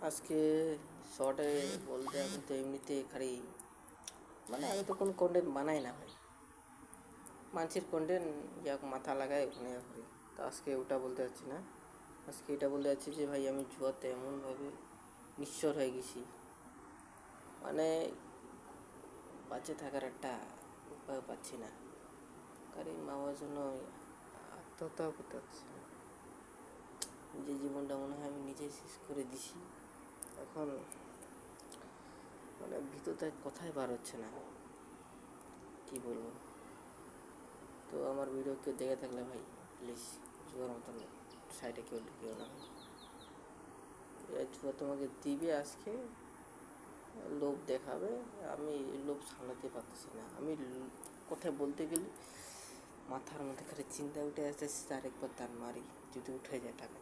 আজকে শর্টে বলতে আমি তো এমনিতে খালি মানে আমি তো কোনো কন্টেন্ট বানাই না ভাই, মানুষের কন্টেন্ট যা মাথা লাগায় ওখানে করি। তো আজকে ওটা বলতে যাচ্ছি না, আজকে এটা বলতে যাচ্ছি যে ভাই আমি জুয়াতে এমনভাবে নিঃস্বর হয়ে গেছি, মানে বাঁচে থাকার একটা উপায় পাচ্ছি না। কারণ মা বাবার জন্য আত্মহত্যা করতে হচ্ছে। নিজের জীবনটা মনে হয় আমি নিজেই শেষ করে দিছি। এখন মানে ভিতরটা কথাই বার হচ্ছে না, কী বলবো। তো আমার ভিডিও কেউ দেখে থাকলে ভাই প্লিজ জুয়ার মতন সাইডে কেউ ঢুকিও না। জুয়া তোমাকে দিবে আজকে, লোভ দেখাবে, আমি লোভ সামলাতে পারতেছি না। আমি কোথায় বলতে গেলে মাথার মধ্যে খালি চিন্তা উঠে আসতেছে, আরেকবার দান মারি যদি উঠে যায় টাকা।